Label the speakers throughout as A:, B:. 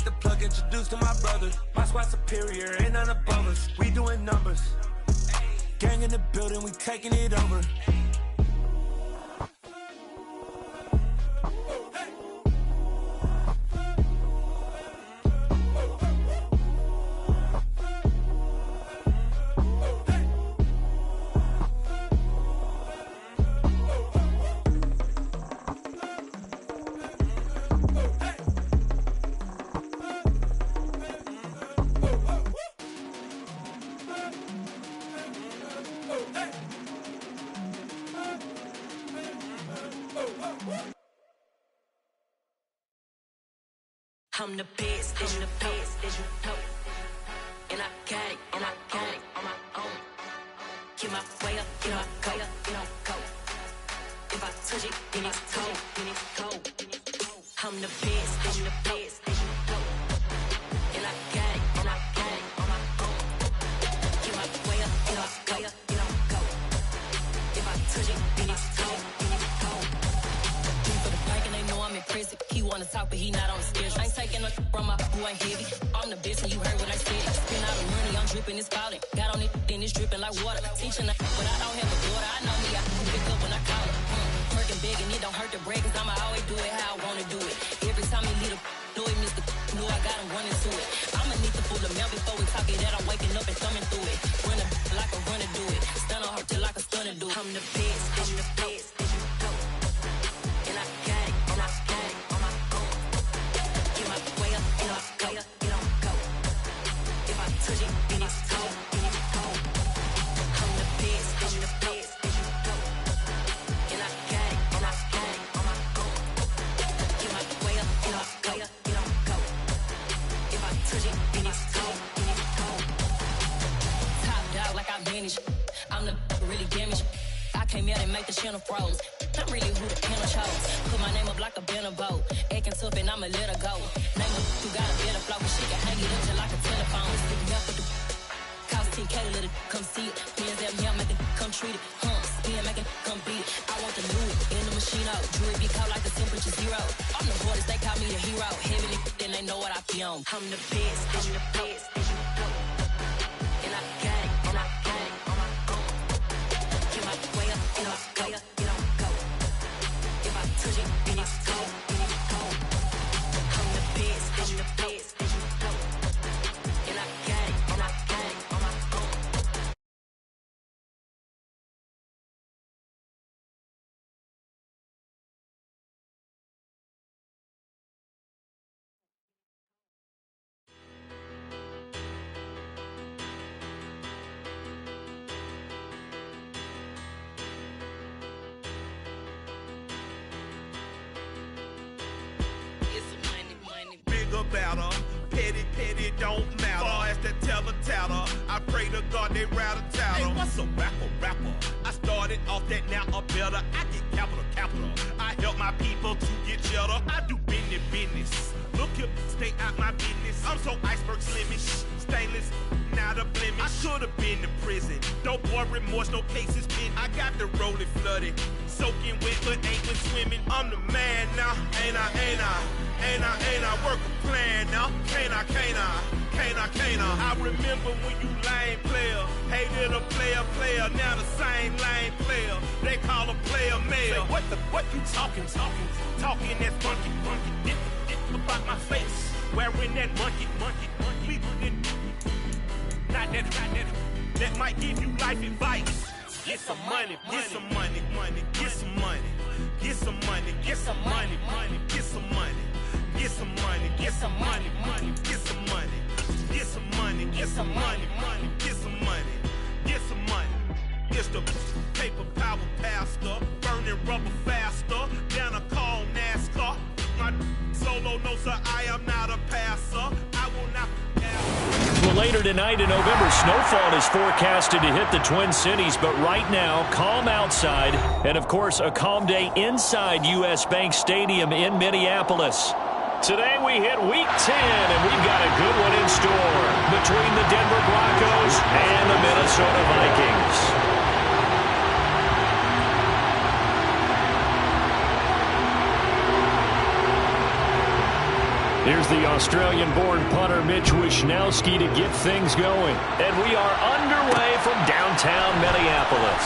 A: let the plug introduce to my brother. My squad superior, ain't none above us. We doing numbers. Gang in the building, we taking it over.
B: I'm the best, as you know. And I got it, on my own. Get my way up, get my go. If I touch it, then it's cold. I'm the best, as you know. And I got it, on my own. Get my way up, get my go. If I touch it, then it's cold. For the bank and they know I'm impressive. He wanna talk, but he not on the schedule. I ain't taking a from my boy ain't heavy. I'm the best and you heard what I said. Spend all the money, I'm dripping, it's falling. Got on it, then it's dripping like water. Teaching but I don't have a daughter. I know me, I can pick up when I call her. Working big and it don't hurt to break, cause I'ma always do it how I wanna do it. Every time he lead a know it, Mr. Know I got him running to it. I'ma need to pull the mail before we talk it that I'm waking up and thumbing through it. Run a like a runner do it. Stun on her till like a stunner do it. I'm the best, as you know. And I got it, on my own. Get my way up, get my go. If I touch it, then it's cold. I'm the best, as you know. And I got it, on my own. Get my way up, get my go. If I touch it, then it's cold. Top dog like I manage. I'm the really damaged. I came out and make the channel froze. I'm really who the panel chose. Put my name up like a banner boat. Acting tough and I'ma let her go. Name her who got a better flow, but she can hang it up just like a telephone. Sticking up with the cost 10K to let it come see it. Bands that me, I make it come treat it. Spin, make it come beat it. I want the Louis in the machine out. Jewelry be cold like the temperature zero. I'm the hardest, they call me the hero. Heavily, then they know what I be on. I'm the best, as you know. And I got it, on my own. Get my way up, get my go. If I touch it, then it's cold. I'm the best, as you know. And I got it, on my own.
C: Bigger, better, petty, don't matter. Far as the teller, I pray to God they rattle tattle. Hey, what's a rapper? I started off that, now I'm better. I get capital. I help my people to get cheddar. I do business. Look here, stay out my business. I'm so iceberg slimish, stainless, not a blemish. I should have been to prison. No boy remorse, no cases pinned. I got the rolling flooded, soaking wet, but ain't been swimming. I'm the man now, ain't I? Work a plan now, can't I? I remember when you lame player, hated a player, now the same lame player. They call a player mayor. Say, what you talking that funky, get about my face, wearing that monkey, not that might give you life advice. Get some money, get some money, get some money, get some money, get some money, get some money. Get some money, get some money, get some money, get some money, get some money, get some money, get some money. It's the paper power pastor, burning rubber faster, down a call NASCAR. My solo no sir, I am not a passer. I will not pass.
D: Well, later tonight in November, snowfall is forecasted to hit the Twin Cities, but right now, calm outside, and of course, a calm day inside U.S. Bank Stadium in Minneapolis. Today we hit Week 10, and we've got a good one in store between the Denver Broncos and the Minnesota Vikings. Here's the Australian-born punter Mitch Wishnowsky to get things going. And we are underway from downtown Minneapolis.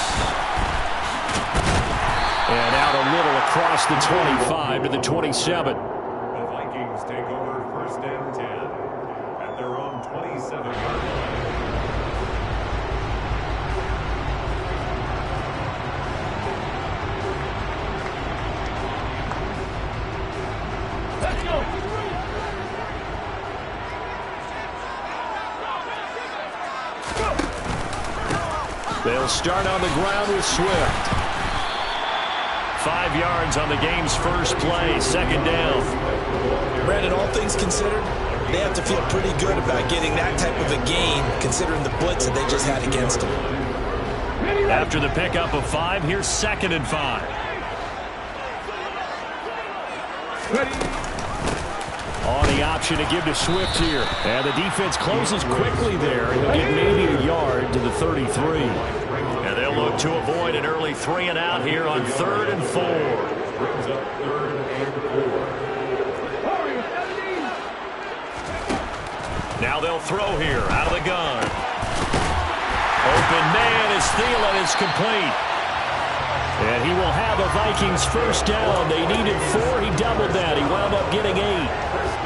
D: And out a little across the 25 to the 27.
E: The Vikings take over first and 10 at their own 27-yard line.
D: They'll start on the ground with Swift. 5 yards on the game's first play, second down.
F: Brandon, all things considered, they have to feel pretty good about getting that type of a gain, considering the blitz that they just had against them.
D: After the pickup of 5, here's 2nd and 5. On the option to give to Swift here. And the defense closes quickly there. He'll get maybe a yard to the 33. And they'll look to avoid an early 3 and out here on 3rd and 4.
E: Brings up 3rd and 4.
D: Now they'll throw here out of the gun. Open man as Thielen is complete. And he will have a Vikings first down. They needed 4. He doubled that. He wound up getting 8.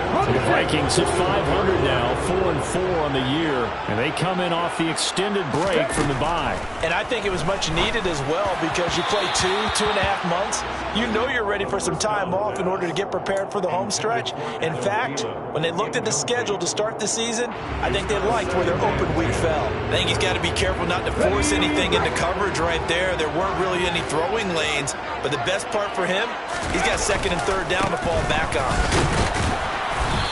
D: The Vikings at 500 now, 4-4 on the year. And they come in off the extended break from the bye.
F: And I think it was much needed as well because you play 2.5 months. You know you're ready for some time off in order to get prepared for the home stretch. In fact, when they looked at the schedule to start the season, I think they liked where their open week fell. I think he's got to be careful not to force anything into coverage right there. There weren't really any throwing lanes, but the best part for him, he's got 2nd and 3rd down to fall back on.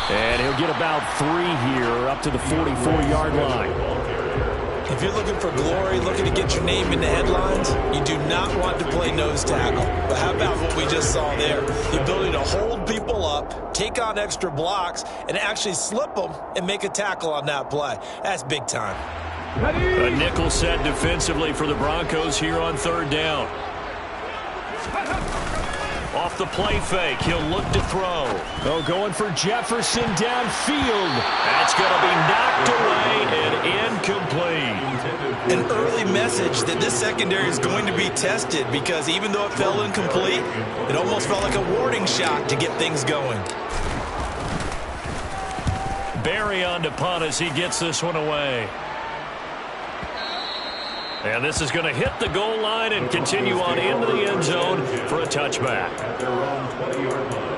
D: And he'll get about 3 here up to the 44-yard line.
F: If you're looking for glory, looking to get your name in the headlines, you do not want to play nose tackle. But how about what we just saw there? The ability to hold people up, take on extra blocks, and actually slip them and make a tackle on that play. That's big time.
D: A nickel set defensively for the Broncos here on 3rd down. Off the play fake, he'll look to throw. Oh, going for Jefferson downfield. That's going to be knocked away and incomplete.
F: An early message that this secondary is going to be tested because even though it fell incomplete, it almost felt like a warning shot to get things going.
D: Barry on to punt as he gets this one away. And this is going to hit the goal line and continue on into the end zone for a touchback.
E: At their own 20-yard line.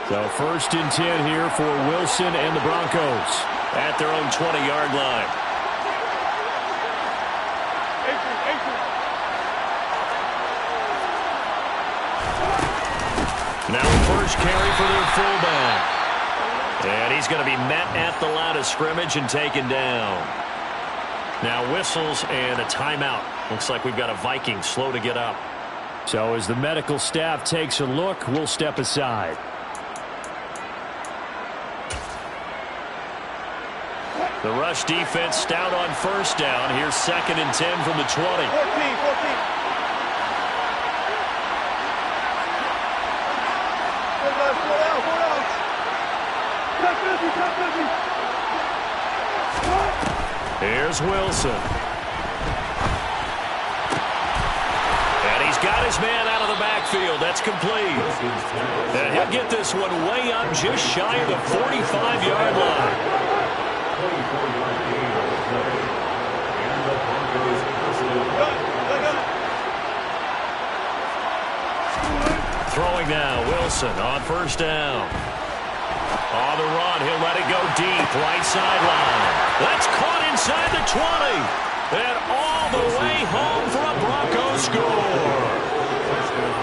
D: So 1st and 10 here for Wilson and the Broncos at their own 20-yard line. Now first carry for their fullback. And he's going to be met at the line of scrimmage and taken down. Now whistles and a timeout. Looks like we've got a Viking slow to get up. So as the medical staff takes a look, we'll step aside. The rush defense stout on first down. Here's 2nd and 10 from the 20.
G: 14.
D: Here's Wilson. And he's got his man out of the backfield. That's complete. And he'll get this one way up just shy of the 45-yard line. Throwing now, Wilson on first down. On the run, he'll let it go deep, right sideline. That's caught inside the 20. And all the way home for a Broncos score.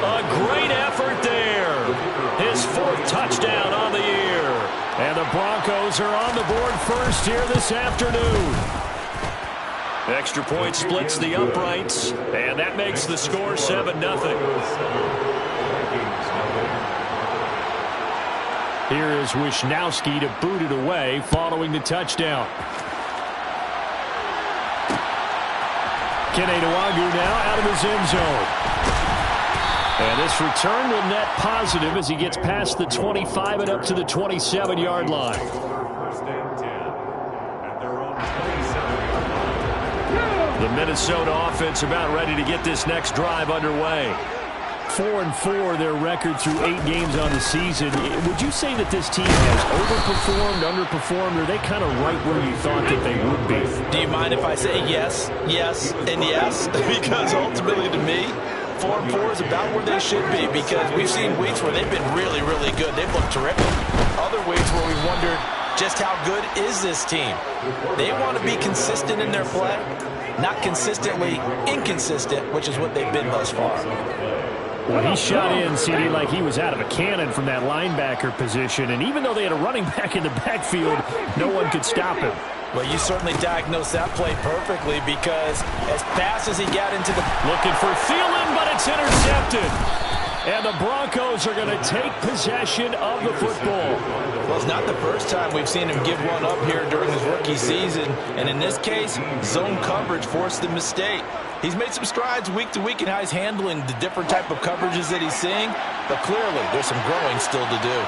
D: A great effort there. His 4th touchdown on the year. And the Broncos are on the board first here this afternoon. Extra point splits the uprights, and that makes the score 7-0. Here is Wisnowski to boot it away following the touchdown. Kene Nwangwu now out of his end zone. And this return will net positive as he gets past the 25 and up to the 27-yard line.
E: First and 10 at their own 27-yard line.
D: The Minnesota offense about ready to get this next drive underway. 4-4 their record through 8 games on the season. Would you say that this team has overperformed, underperformed, or are they kind of right where you thought that they would be?
F: Do you mind if I say yes, yes, and yes? Because ultimately to me, 4-4 is about where they should be, because we've seen weeks where they've been really, really good. They've looked terrific. Other weeks where we wondered just how good is this team. They want to be consistent in their play, not consistently inconsistent, which is what they've been thus far.
D: Well, he shot in, CD, like he was out of a cannon from that linebacker position. And even though they had a running back in the backfield, no one could stop him.
F: Well, you certainly diagnosed that play perfectly, because as fast as he got into the...
D: Looking for Thielen, but it's intercepted. And the Broncos are going to take possession of the football.
F: Well, it's not the first time we've seen him give one up here during his rookie season. And in this case, zone coverage forced the mistake. He's made some strides week to week in how he's handling the different type of coverages that he's seeing. But clearly, there's some growing still to do.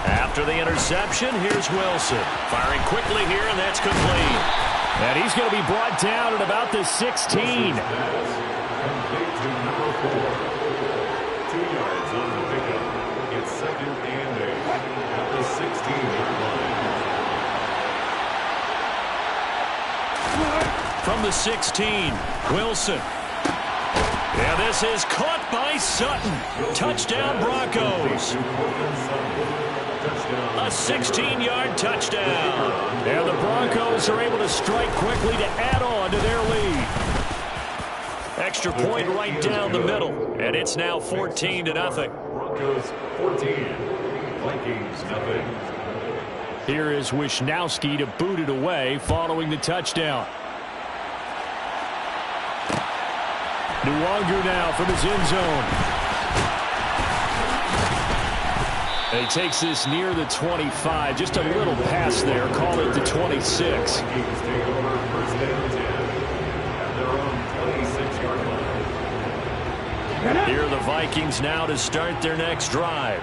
D: After the interception, here's Wilson. Firing quickly here, and that's complete. And he's going to be brought down at about the 16.
E: Complete to number 4. 2 yards on the pickup. It's 2nd and 8 at the 16-yard line.
D: From the 16, Wilson. And this is caught by Sutton. Touchdown, Broncos. A 16-yard touchdown. And the Broncos are able to strike quickly to add on to their lead. Extra point right down the middle. And it's now 14-0.
E: Broncos 14. Vikings nothing.
D: Here is Wisnowski to boot it away following the touchdown. Nwangwu now from his end zone. And he takes this near the 25. Just a little pass there. Call it the 26.
E: Vikings take over first and 10 at their own 26-yard line.
D: Here are the Vikings now to start their next drive.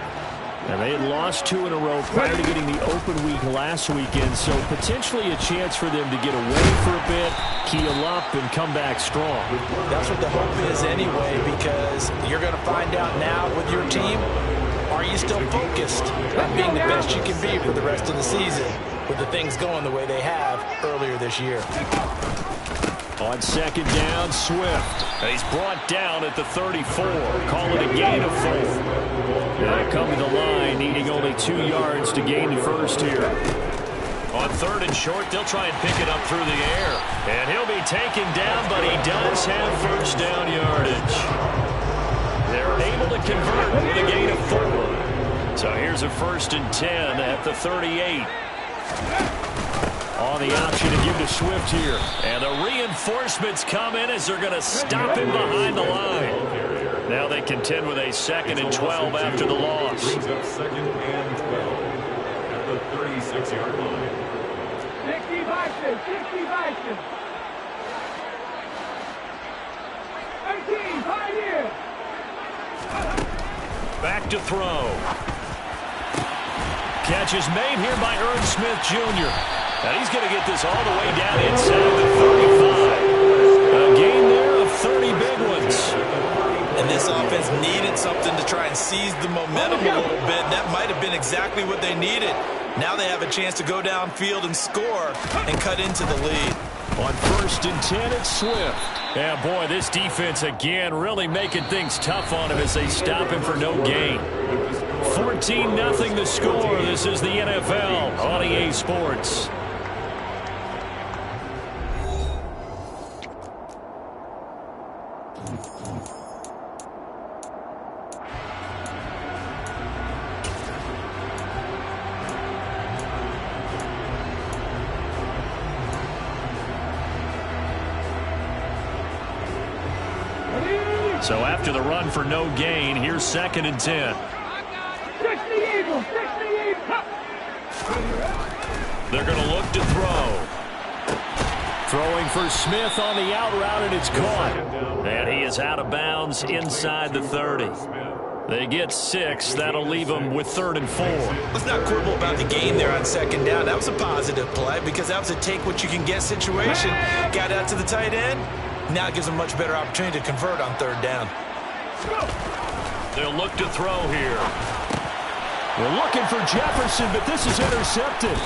D: And they had lost 2 in a row prior to getting the open week last weekend, so potentially a chance for them to get away for a bit, keel up, and come back strong.
F: That's what the hope is anyway, because you're going to find out now with your team, are you still focused on being the best you can be for the rest of the season with the things going the way they have earlier this year.
D: On second down, Swift. And he's brought down at the 34. Call it a gain of 4. They come to the line, needing only 2 yards to gain the first here. On third and short, they'll try and pick it up through the air. And he'll be taken down, but he does have first down yardage. They're able to convert with a gain of 4. So here's a 1st and 10 at the 38. On the option to give to Swift here. And the reinforcements come in as they're going to stop him behind the line. Now they contend with a 2nd and 12 after the loss.
E: Brings up 2nd and 12 at the 36-yard line.
G: 60 Vikings, 60 Vikings. 18, Pioneer.
D: Back to throw. Catch is made here by Irv Smith Jr. And he's going to get this all the way down inside the 35. A gain there of 30 big ones.
F: And this offense needed something to try and seize the momentum a little bit. That might have been exactly what they needed. Now they have a chance to go downfield and score and cut into the lead.
D: On 1st and 10, it's Swift. Yeah, boy, this defense again really making things tough on him as they stop him for no gain. 14-0 the score. This is the NFL on EA Sports. So after the run for no gain, here's 2nd and 10.
G: 60 Eagles, 60 Eagles.
D: They're going to look to throw. Throwing for Smith on the out route, and it's caught. And he is out of bounds inside the 30. They get 6. That'll leave them with 3rd and 4.
F: Let's not quibble about the gain there on 2nd down. That was a positive play because that was a take-what-you-can-get situation. Got out to the tight end. Now it gives them a much better opportunity to convert on 3rd down.
D: They'll look to throw here. We're looking for Jefferson, but this is intercepted.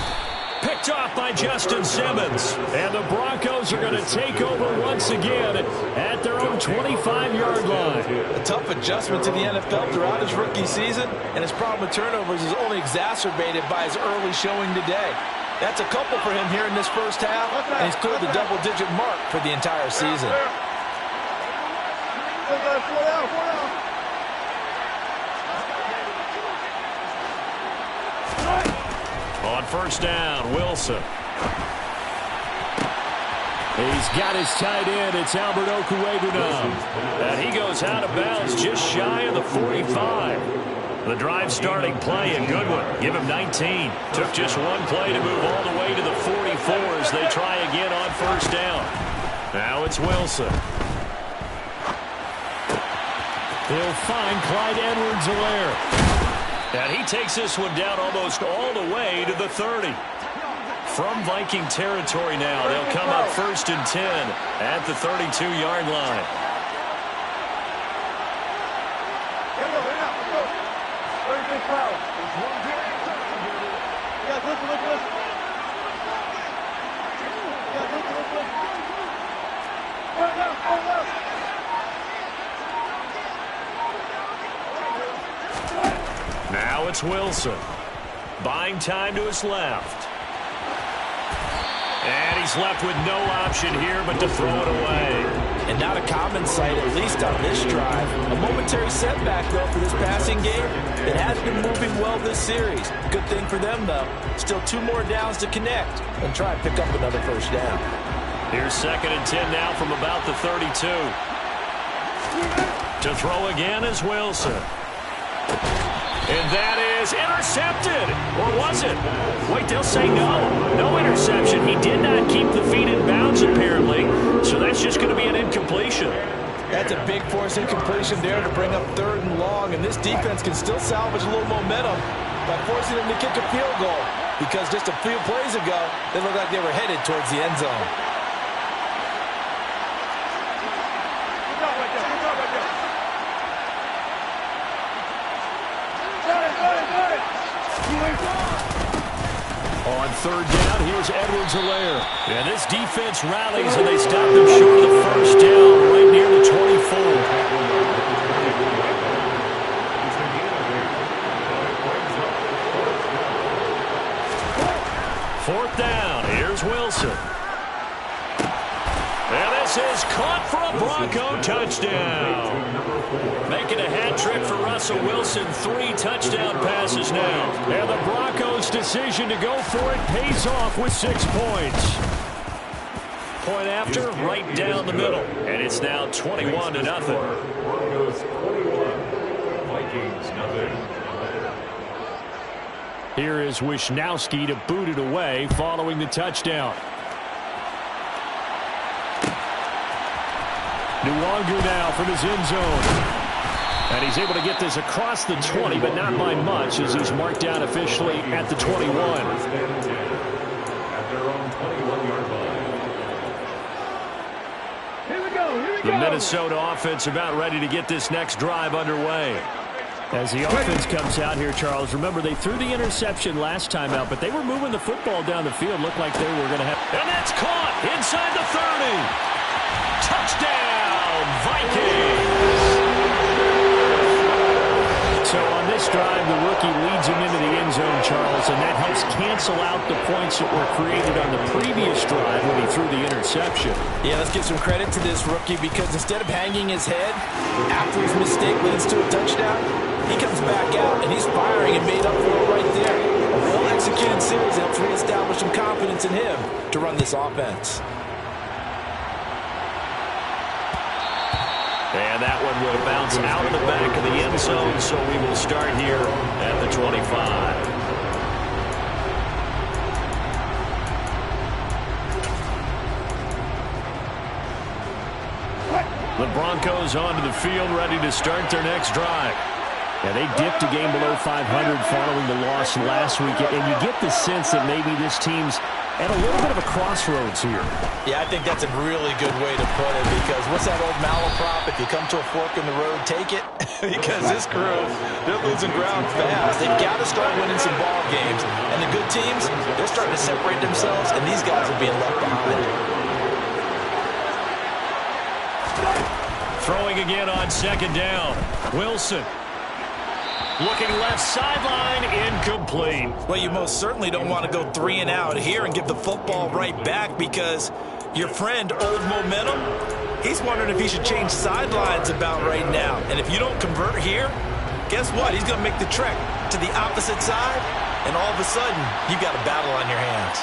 D: Picked off by Justin Simmons. And the Broncos are going to take over once again at their own 25-yard line.
F: A tough adjustment to the NFL throughout his rookie season, and his problem with turnovers is only exacerbated by his early showing today. That's a couple for him here in this first half, and he's cleared the double-digit mark for the entire season.
D: On 1st down, Wilson. He's got his tight end. It's Albert Okwuegbunam. And he goes out of bounds just shy of the 45. The drive starting play, a good one. Give him 19. Took just one play to move all the way to the 44 as they try again on 1st down. Now it's Wilson. He'll find Clyde Edwards-Helaire. And he takes this one down almost all the way to the 30. From Viking territory now, they'll come up 1st and 10 at the 32-yard line. Now it's Wilson. Buying time to his left. And he's left with no option here but to throw it away.
F: And not a common sight, at least on this drive. A momentary setback, though, for this passing game. It has been moving well this series. Good thing for them, though. Still 2 more downs to connect and try and pick up another 1st down.
D: Here's 2nd and 10 now from about the 32. To throw again is Wilson. And that is intercepted. Or was it? Wait, they'll say no. No interception. He did not keep the feet in bounds, apparently. So that's just going to be an incompletion.
F: That's a big force incompletion there to bring up 3rd and long. And this defense can still salvage a little momentum by forcing them to kick a field goal. Because just a few plays ago, they looked like they were headed towards the end zone.
D: On 3rd down, here's Edwards-Helaire. And this defense rallies, and they stop them short of the 1st down, right near the 24. 4th down, here's Wilson. And this is caught for a Bronco touchdown. Making a hat trick for Russell Wilson. 3 touchdown passes now. And the Broncos' decision to go for it pays off with 6 points. Point after, right down the middle. And it's now 21-0.
E: Broncos 21, Vikings nothing.
D: Here is Wisnowski to boot it away following the touchdown. Nwangu now from his end zone. And he's able to get this across the 20, but not by much as he's marked down officially at the 21.
E: At their own 21-yard line.
G: Here we go.
D: The Minnesota offense about ready to get this next drive underway. As the offense comes out here, Charles, remember they threw the interception last time out, but they were moving the football down the field. Looked like they were going to have... And that's caught inside the 30. Touchdown, Vikings. So on this drive, the rookie leads him into the end zone, Charles, and that helps cancel out the points that were created on the previous drive when he threw the interception.
F: Yeah, let's give some credit to this rookie because instead of hanging his head after his mistake leads to a touchdown, he comes back out and he's firing and made up for it right there. A well-executed series helps reestablish some confidence in him to run this offense.
D: And And that one will bounce out of the back of the end zone, so we will start here at the 25. The Broncos onto the field, ready to start their next drive. Yeah, they dipped a game below 500 following the loss last week, and you get the sense that maybe this team's at a little bit of a crossroads here.
F: Yeah, I think that's a really good way to put it, because what's that old malaprop? If you come to a fork in the road, take it. Because this crew, they're losing ground fast. They've got to start winning some ball games. And the good teams, they're starting to separate themselves, and these guys are being left behind.
D: Throwing again on second down. Wilson. Looking left sideline, incomplete.
F: Well, you most certainly don't want to go 3 and out here and give the football right back, because your friend, Old Momentum, he's wondering if he should change sidelines about right now. And if you don't convert here, guess what? He's going to make the trek to the opposite side, and all of a sudden, you've got a battle on your hands.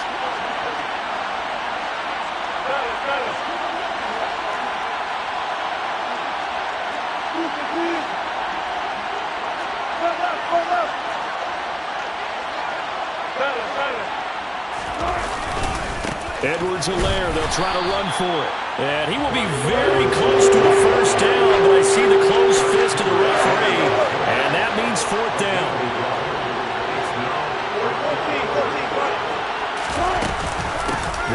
D: Edwards-Helaire, they'll try to run for it. And he will be very close to a first down, but I see the closed fist of the referee, and that means fourth down.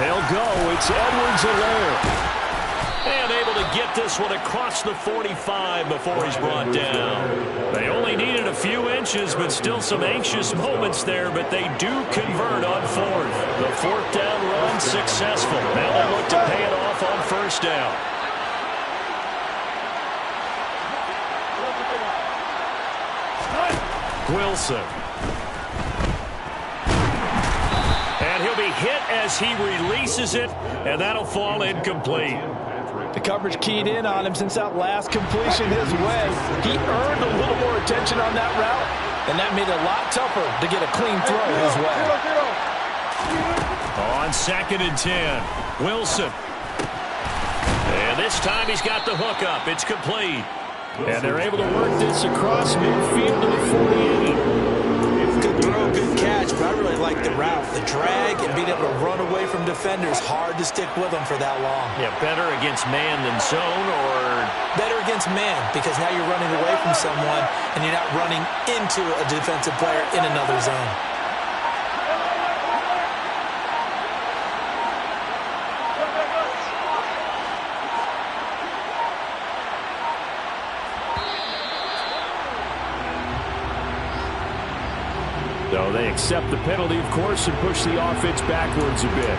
D: They'll go. It's Edwards-Helaire. And able to get this one across the 45 before he's brought down. They only needed a few inches, but still some anxious moments there, but they do convert on fourth. The fourth down run successful. Now they look to pay it off on first down. Wilson. And he'll be hit as he releases it, and that'll fall incomplete.
F: The coverage keyed in on him since that last completion his way. He earned a little more attention on that route, and that made it a lot tougher to get a clean throw his way.
D: On 2nd and 10, Wilson. And this time he's got the hook up. It's complete. And they're able to work this across midfield to the 48.
F: Good throw, good catch, but I really like the route. The drag and being able to run away from defenders, hard to stick with them for that long.
D: Yeah, better against man than zone, or
F: better against man, because now you're running away from someone and you're not running into a defensive player in another zone.
D: So they accept the penalty, of course, and push the offense backwards a bit.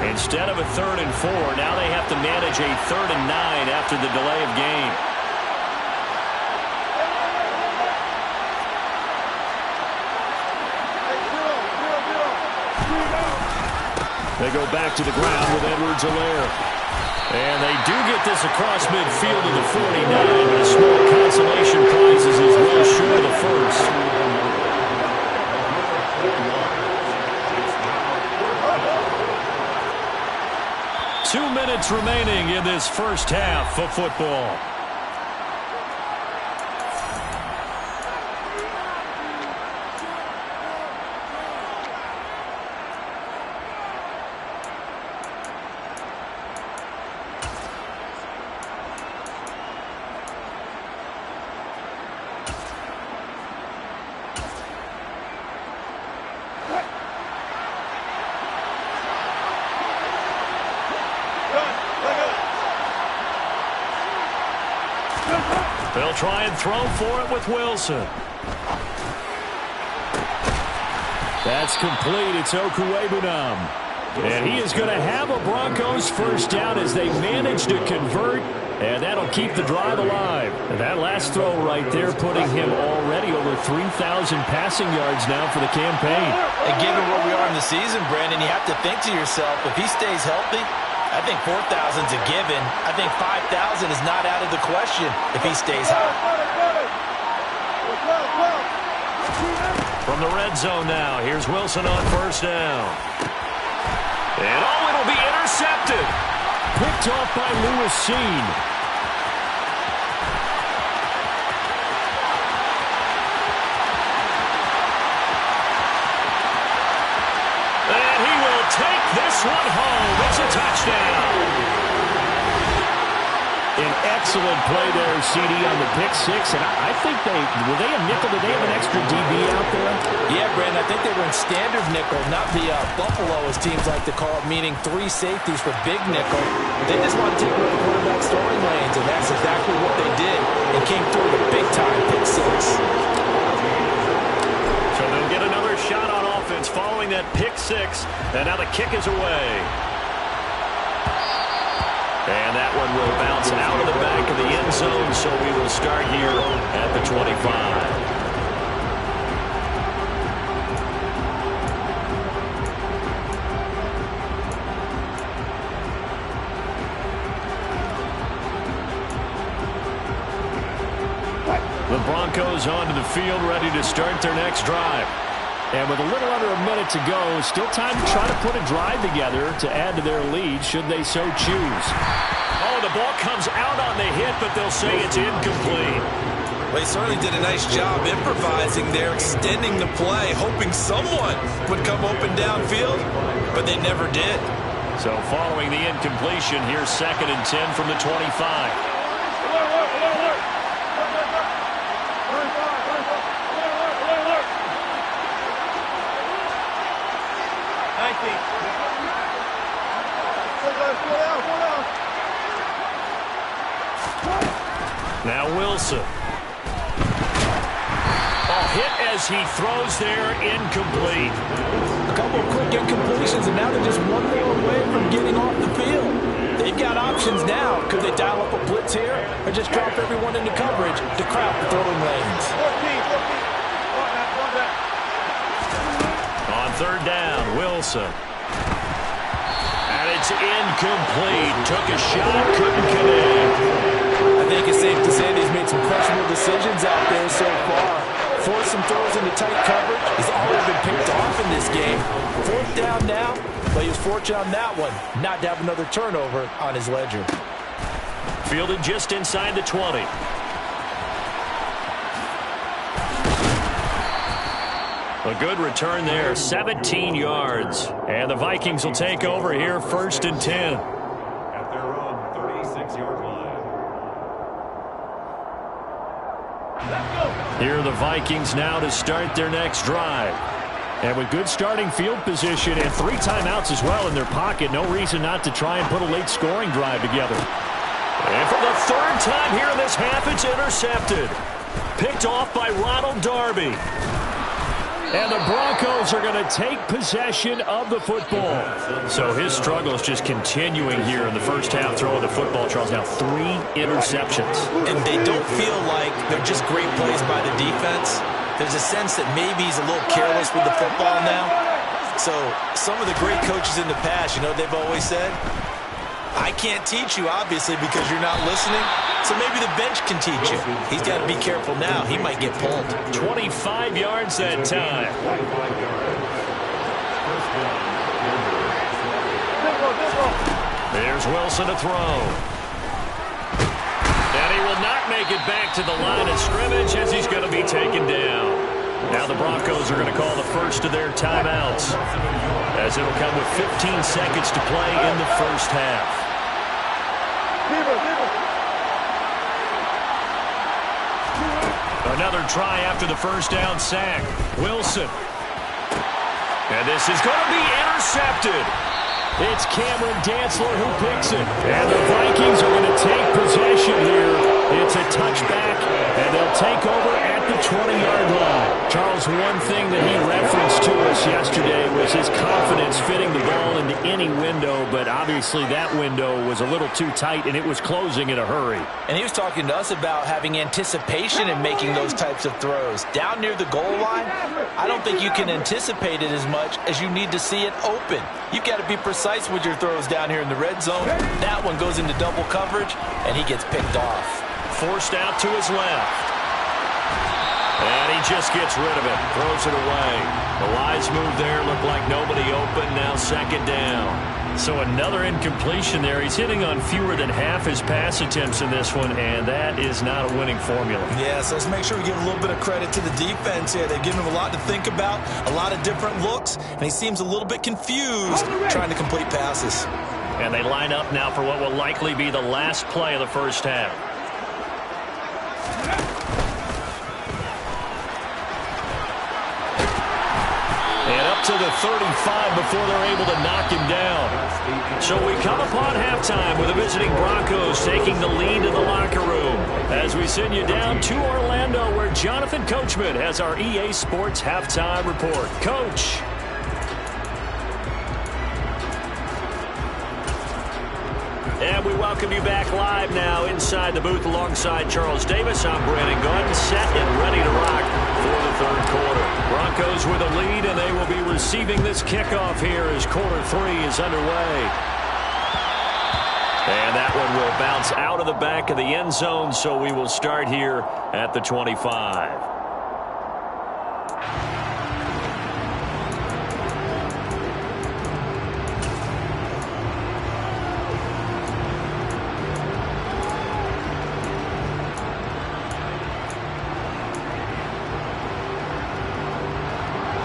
D: Instead of a 3rd and 4, now they have to manage a 3rd and 9 after the delay of game. They go back to the ground with Edwards-Helaire. And they do get this across midfield to the 49, but a small consolation prize is as well short of the first. Two minutes remaining in this first half of football. They'll try and throw for it with Wilson. That's complete. It's Okuwebunam. And he is going to have a Broncos first down as they manage to convert, and that'll keep the drive alive. And that last throw right there putting him already over 3,000 passing yards now for the campaign.
F: And given where we are in the season, Brandon, you have to think to yourself, if he stays healthy, I think 4,000's a given. I think 5,000 is not out of the question if he stays hot.
D: From the red zone now, here's Wilson on first down. And it'll be intercepted. Picked off by Lewis Seen. And he will take this one home. It's a touchdown. An excellent play there, CD, on the pick six. And I think were they a nickel? Did they have an extra DB out there?
F: Yeah, Brandon, I think they were in standard nickel, not the Buffalo, as teams like to call it, meaning 3 safeties for big nickel. They just want to take away the quarterback's throwing lanes, and that's exactly what they did. And came through with a big-time pick six.
D: So they'll get another shot on offense following that pick six. And now the kick is away. And that one will bounce out of the back of the end zone, so we will start here at the 25. The Broncos onto the field, ready to start their next drive. And with a little under a minute to go, still time to try to put a drive together to add to their lead should they so choose. Oh, the ball comes out on the hit, but they'll say it's incomplete.
F: Well, he certainly did a nice job improvising there, extending the play, hoping someone would come open downfield, but they never did.
D: So following the incompletion, here's 2nd and 10 from the 25. Now Wilson. Hit as he throws there, incomplete.
F: A couple of quick incompletions, and now they're just one more away from getting off the field. They've got options now. Could they dial up a blitz here or just drop everyone into coverage to crowd the throwing lanes?
D: On 3rd down, Wilson. And it's incomplete. Took a shot, couldn't connect.
F: I think it's safe to say that he's made some questionable decisions out there so far. Forced some throws into tight coverage. He's already been picked off in this game. 4th down now, but he was fortunate on that one not to have another turnover on his ledger.
D: Fielded just inside the 20. A good return there, 17 yards. And the Vikings will take over here, 1st and 10.
E: At their own 36-yard line.
D: Here are the Vikings now to start their next drive. And with good starting field position and 3 timeouts as well in their pocket, no reason not to try and put a late scoring drive together. And for the 3rd time here in this half, it's intercepted. Picked off by Ronald Darby. And the Broncos are going to take possession of the football. So his struggle is just continuing here in the first half, throwing the football. Charles, now 3 interceptions.
F: And they don't feel like they're just great plays by the defense. There's a sense that maybe he's a little careless with the football now. So some of the great coaches in the past, you know, they've always said, I can't teach you, obviously, because you're not listening. So maybe the bench can teach you. He's got to be careful now. He might get pulled.
D: 25 yards that time. There's Wilson to throw. And he will not make it back to the line of scrimmage as he's going to be taken down. Now the Broncos are going to call the first of their timeouts, as it'll come with 15 seconds to play in the first half. Another try after the first down sack. Wilson. And this is going to be intercepted. It's Cameron Dantzler who picks it. And the Vikings are going to take possession here. It's a touchback, and they'll take over at the 20-yard line. Charles, one thing that he referenced to us yesterday was his confidence fitting the ball into any window, but obviously that window was a little too tight, and it was closing in a hurry.
F: And he was talking to us about having anticipation in making those types of throws. Down near the goal line, I don't think you can anticipate it as much as you need to see it open. You've got to be precise with your throws down here in the red zone. That one goes into double coverage, and he gets picked off.
D: Forced out to his left. And he just gets rid of it, throws it away. The Lions move there, look like nobody open, now second down. So another incompletion there. He's hitting on fewer than half his pass attempts in this one, and that is not a winning formula.
F: Yeah, so let's make sure we give a little bit of credit to the defense here. They've given him a lot to think about, a lot of different looks, and he seems a little bit confused trying to complete passes.
D: And they line up now for what will likely be the last play of the first half. And up to the 35 before they're able to knock him down. So we come upon halftime with the visiting Broncos taking the lead to the locker room. As we send you down to Orlando, where Jonathan Coachman has our EA Sports halftime report. Coach. And we welcome you back live now inside the booth alongside Charles Davis. I'm Brandon Gordon, set and ready to rock for the third quarter. Broncos with a lead, and they will be receiving this kickoff here as quarter three is underway. And that one will bounce out of the back of the end zone, so we will start here at the 25.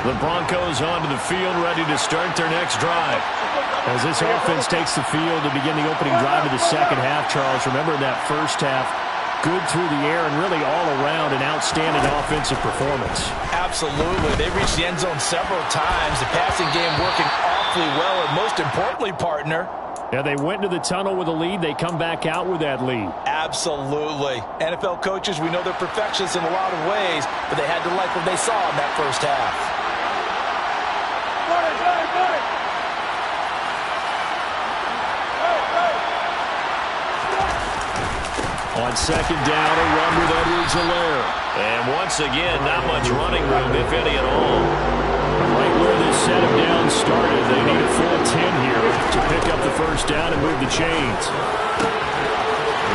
D: The Broncos onto the field, ready to start their next drive. As this offense takes the field to begin the opening drive of the second half, Charles, remember that first half, good through the air and really all around an outstanding offensive performance.
F: Absolutely. They reached the end zone several times. The passing game working awfully well, and most importantly, partner,
D: yeah, they went to the tunnel with a lead. They come back out with that lead.
F: Absolutely. NFL coaches, we know they're perfectionists in a lot of ways, but they had to like what they saw in that first half.
D: On second down, a run with Edwards-Helaire. And once again, not much running room, if any at all. Right where this set of downs started, they need a full 10 here to pick up the first down and move the chains.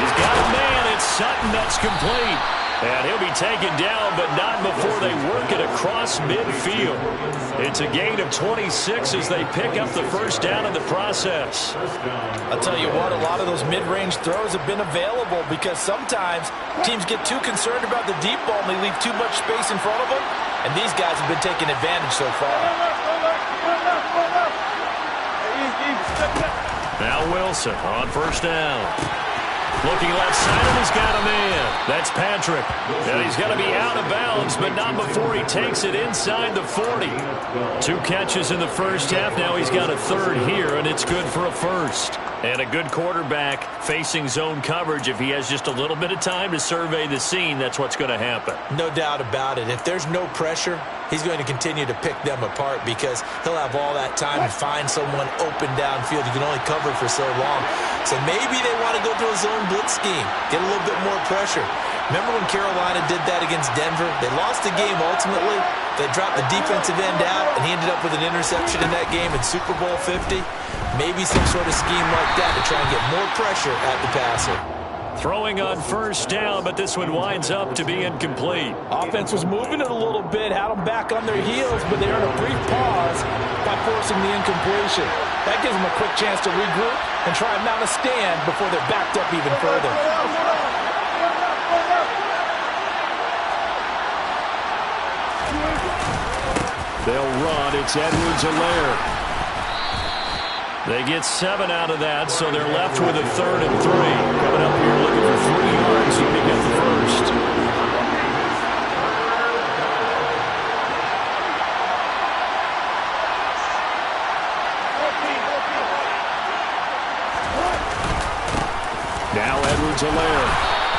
D: He's got a man. It's Sutton that's complete. And he'll be taken down, but not before they work it across midfield. It's a gain of 26 as they pick up the first down in the process.
F: I'll tell you what, a lot of those mid-range throws have been available because sometimes teams get too concerned about the deep ball and they leave too much space in front of them. And these guys have been taking advantage so far.
D: Now Wilson on first down. Looking left side, and he's got a man. That's Patrick. And he's going to be out of bounds, but not before he takes it inside the 40. 2 catches in the first half. Now he's got a third here, and it's good for a first. And a good quarterback facing zone coverage. If he has just a little bit of time to survey the scene, that's what's going to happen.
F: No doubt about it. If there's no pressure, he's going to continue to pick them apart because he'll have all that time to find someone open downfield. You can only cover for so long. So maybe they want to go to a zone blitz scheme, get a little bit more pressure. Remember when Carolina did that against Denver? They lost the game ultimately. They dropped the defensive end out, and he ended up with an interception in that game in Super Bowl 50. Maybe some sort of scheme like that to try and get more pressure at the passer.
D: Throwing on first down, but this one winds up to be incomplete.
F: Offense was moving it a little bit, had them back on their heels, but they earned a brief pause by forcing the incompletion. That gives them a quick chance to regroup and try and mount a stand before they're backed up even further.
D: They'll run. It's Edwards-Helaire. They get 7 out of that, so they're left with a 3rd and 3. Coming up here looking for 3 yards to pick up the first. Now Edwards-Helaire.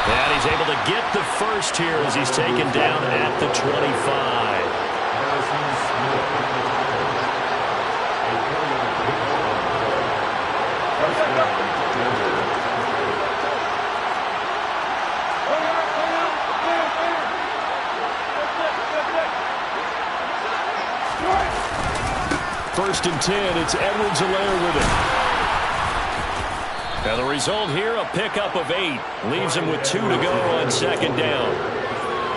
D: And he's able to get the first here as he's taken down at the 25. First and 10, it's Edwards-Helaire with it. Now the result here, a pickup of 8. Leaves him with 2 to go on second down.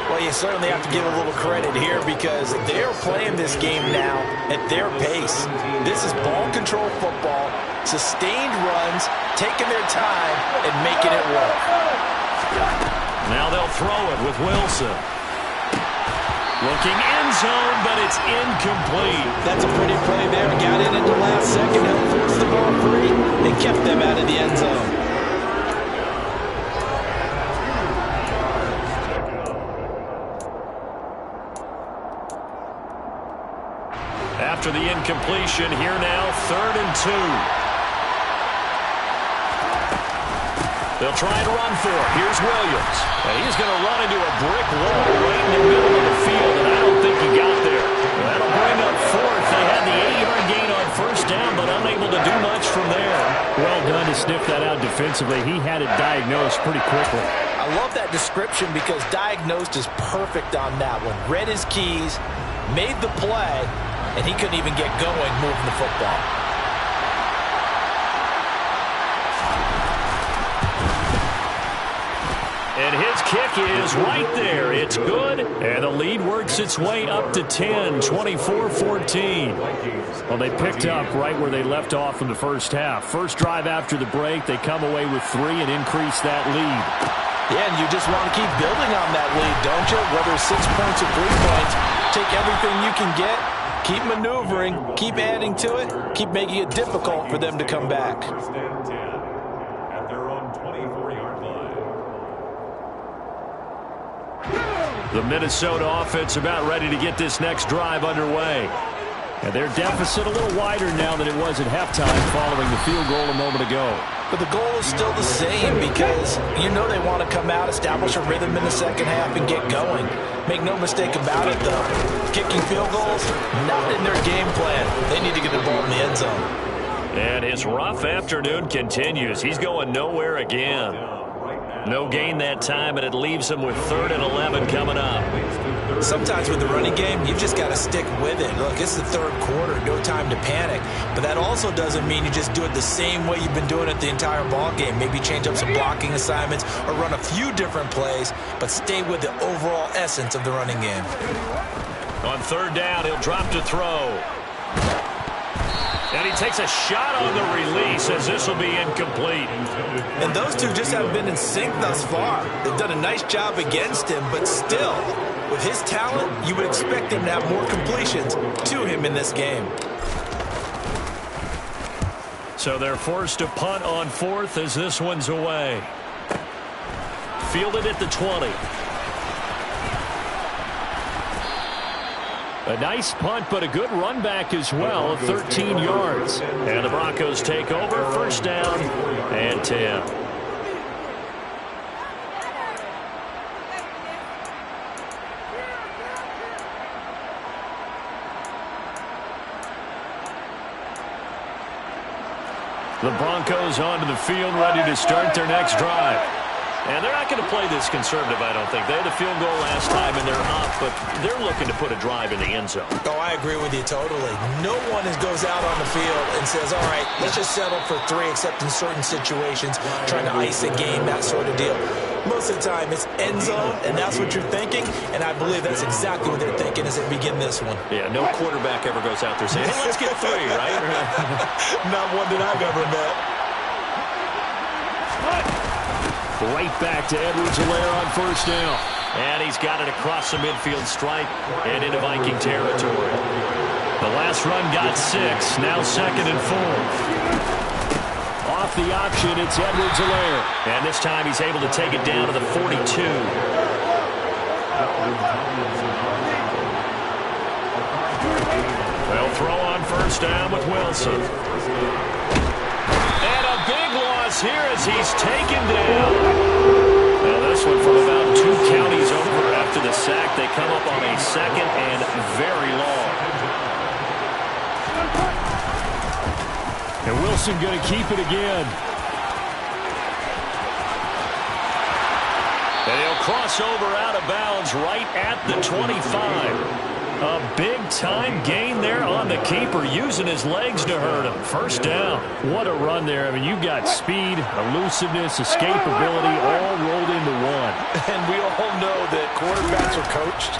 F: Well, you certainly have to give a little credit here because they're playing this game now at their pace. This is ball control football, sustained runs, taking their time, and making it work.
D: Now they'll throw it with Wilson. Looking end zone, but it's incomplete.
F: That's a pretty play there. Got in at the last second, helped force the ball free, and kept them out of the end zone.
D: After the incompletion, here now, 3rd and 2. They'll try and run for it. Here's Williams. And he's going to run into a brick wall right in the middle of the field, and I don't think he got there. That'll bring up 4th. They had the 8-yard gain on first down, but unable to do much from there.
H: Well done to sniff that out defensively. He had it diagnosed pretty quickly.
F: I love that description because diagnosed is perfect on that one. Read his keys, made the play, and he couldn't even get going moving the football.
D: And his kick is right there. It's good. And the lead works its way up to 10, 24-14.
H: Well, they picked up right where they left off in the first half. First drive after the break, they come away with 3 and increase that lead.
F: Yeah, and you just want to keep building on that lead, don't you? Whether it's 6 points or 3 points, take everything you can get, keep maneuvering, keep adding to it, keep making it difficult for them to come back.
E: First and 10 at their own 24-yard line.
D: The Minnesota offense about ready to get this next drive underway.
H: And their deficit a little wider now than it was at halftime following the field goal a moment ago.
F: But the goal is still the same because you know they want to come out, establish a rhythm in the second half, and get going. Make no mistake about it, though. Kicking field goals, not in their game plan. They need to get the ball in the end zone.
D: And his rough afternoon continues. He's going nowhere again. No gain that time, and it leaves him with 3rd and 11 coming up.
F: Sometimes with the running game, you've just got to stick with it. Look, it's the 3rd quarter, no time to panic. But that also doesn't mean you just do it the same way you've been doing it the entire ball game. Maybe change up some blocking assignments or run a few different plays, but stay with the overall essence of the running game.
D: On 3rd down, he'll drop to throw. And he takes a shot on the release as this will be incomplete.
F: And those two just haven't been in sync thus far. They've done a nice job against him, but still, with his talent, you would expect him to have more completions to him in this game.
D: So they're forced to punt on 4th as this one's away. Fielded at the 20. A nice punt, but a good run back as well, 13 yards. And the Broncos take over, 1st down and 10. The Broncos onto the field, ready to start their next drive. And they're not going to play this conservative, I don't think. They had a field goal last time, and they're up, but they're looking to put a drive in the end zone.
F: Oh, I agree with you totally. No one goes out on the field and says, all right, let's just settle for 3, except in certain situations, trying to ice a game, that sort of deal. Most of the time, it's end zone, and that's what you're thinking, and I believe that's exactly what they're thinking as they begin this one.
D: Yeah, no quarterback ever goes out there saying, hey, let's get 3, right?
F: Not one that I've ever met.
D: Right back to Edwards-Helaire on 1st down. And he's got it across the midfield stripe and into Viking territory. The last run got 6, now 2nd and 4. Off the option, it's Edwards-Helaire. And this time he's able to take it down to the 42. They'll throw on 1st down with Wilson. And a big loss here as he's taken down. Now this one from about 2 counties over after the sack. They come up on a 2nd and very long.
H: And Wilson going to keep it again.
D: And he'll cross over out of bounds right at the 25. A big-time gain there on the keeper, using his legs to hurt him. First down. What a run there. I mean, you've got speed, elusiveness, escapability all rolled into one.
F: And we all know that quarterbacks are coached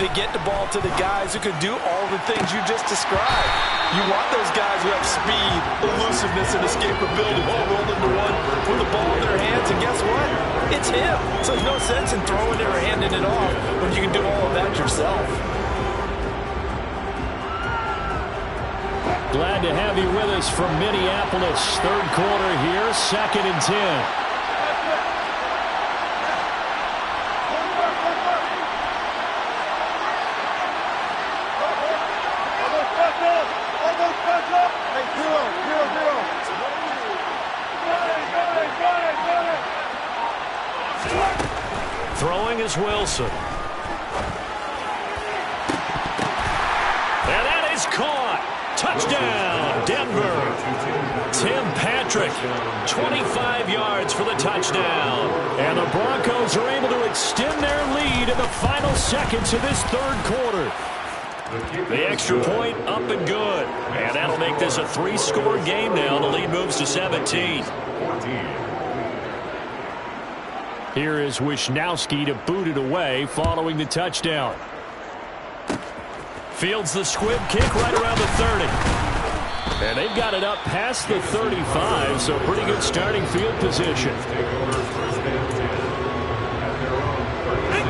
F: to get the ball to the guys who can do all the things you just described. You want those guys who have speed, elusiveness, and escapability all rolled into one with the ball in their hands, and guess what? It's him. So there's no sense in throwing it or handing it off when you can do all of that yourself.
H: Glad to have you with us from Minneapolis. Third quarter here, 2nd and 10.
D: Throwing is Wilson. And that is caught. Touchdown, Denver. Tim Patrick, 25 yards for the touchdown.
H: And the Broncos are able to extend their lead in the final seconds of this third quarter.
D: The extra point up and good. And that'll make this a 3-score game now. The lead moves to 17.
H: Here is Wisnowski to boot it away following the touchdown.
D: Fields the squib kick right around the 30.
H: And they've got it up past the 35, so pretty good starting field position.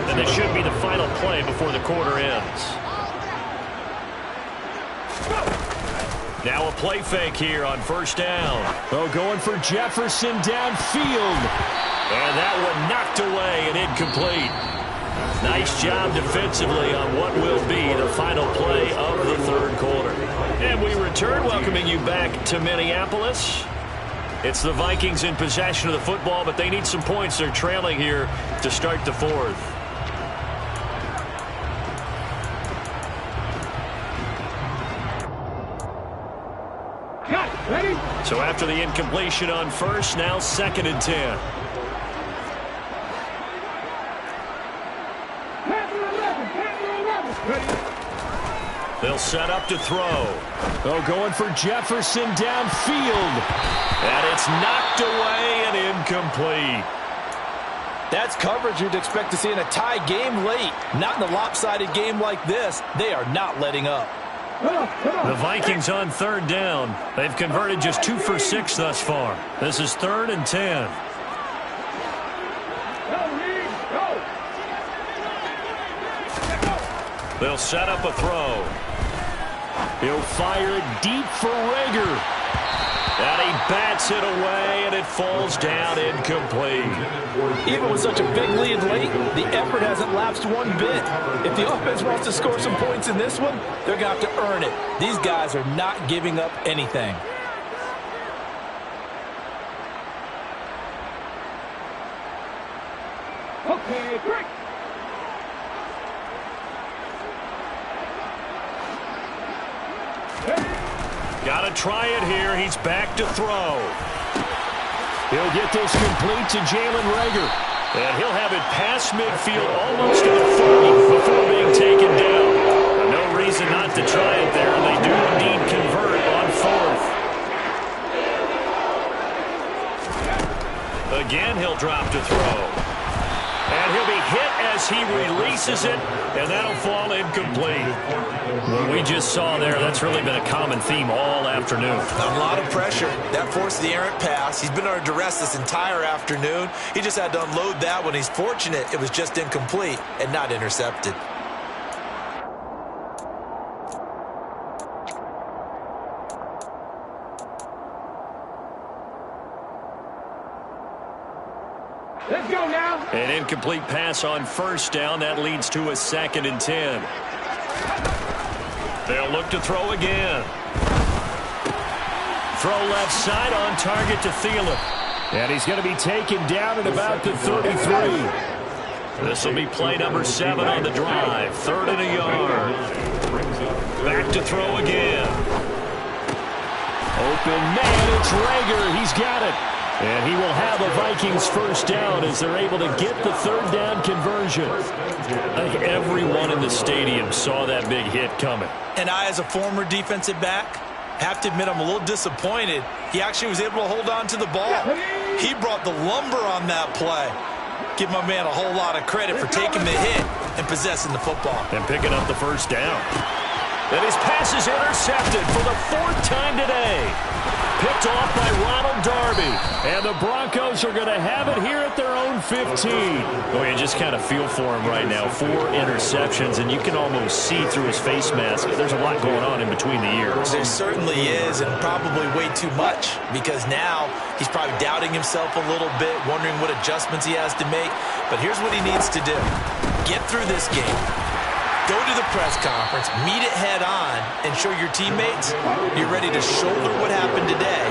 D: And this should be the final play before the quarter ends. Now a play fake here on first down.
H: Oh, going for Jefferson downfield.
D: And that one knocked away and incomplete. Nice job defensively on what will be the final play of the third quarter. And we return, welcoming you back to Minneapolis. It's the Vikings in possession of the football, but they need some points. They're trailing here to start the fourth.
G: Ready?
D: So after the incompletion on first, now 2nd and 10. They'll set up to throw.
H: Oh, going for Jefferson downfield.
D: And it's knocked away and incomplete.
F: That's coverage you'd expect to see in a tie game late. Not in a lopsided game like this. They are not letting up.
D: The Vikings on third down. They've converted just 2 for 6 thus far. This is 3rd and 10. They'll set up a throw.
H: He'll fire it deep for Rager.
D: And he bats it away, and it falls down incomplete.
F: Even with such a big lead late, the effort hasn't lapsed one bit. If the offense wants to score some points in this one, they're going to have to earn it. These guys are not giving up anything.
G: Okay, break.
D: Got to try it here. He's back to throw.
H: He'll get this complete to Jalen Rager.
D: And he'll have it past midfield almost to the 40 before being taken down. No reason not to try it there, and they do indeed convert on 4th. Again, he'll drop to throw. And he'll be hit as he releases it, and that'll fall incomplete. What we just saw there, that's really been a common theme all afternoon.
F: A lot of pressure. That forced the errant pass. He's been under duress this entire afternoon. He just had to unload that one. He's fortunate it was just incomplete and not intercepted.
G: Let's go now.
D: An incomplete pass on first down. That leads to a 2nd and 10. They'll look to throw again. Throw left side on target to Thielen.
H: And he's going to be taken down at about the 33.
D: This will be play number 7 on the drive. 3rd and a yard. Back to throw again.
H: Open man, it's Rager. He's got it. And he will have a Vikings first down as they're able to get the third down conversion. I think everyone in the stadium saw that big hit coming.
F: And I, as a former defensive back, have to admit I'm a little disappointed. He actually was able to hold on to the ball. He brought the lumber on that play. Give my man a whole lot of credit for taking the hit and possessing the football.
H: And picking up the first down. And his pass is intercepted for the fourth time today. Picked off by Ronald Darby. And the Broncos are going to have it here at their own 15. Oh, you just kind of feel for him right now. 4 interceptions, and you can almost see through his face mask. There's a lot going on in between the ears.
F: There certainly is, and probably way too much, because now he's probably doubting himself a little bit, wondering what adjustments he has to make. But here's what he needs to do. Get through this game. Go to the press conference, meet it head on, and show your teammates you're ready to shoulder what happened today,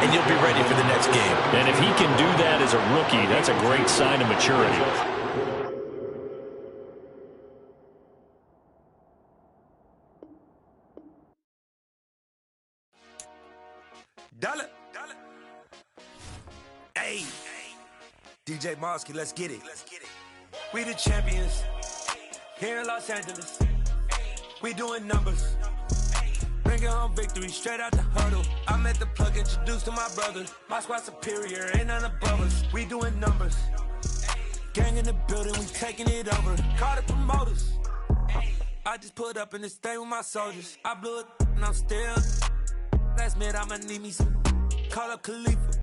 F: and you'll be ready for the next game.
H: And if he can do that as a rookie, that's a great sign of maturity.
A: Dollar. Hey. DJ Mosky, let's get it. We the champions. Here in Los Angeles, we doing numbers. Bringing home victory straight out the huddle. I'm at the plug, introduced to my brother. My squad superior, ain't none above us. We doing numbers. Gang in the building, we taking it over. Call the promoters. I just put up in this thing with my soldiers. I blew it and I'm still. Last minute, I'ma need me some. Call up Khalifa.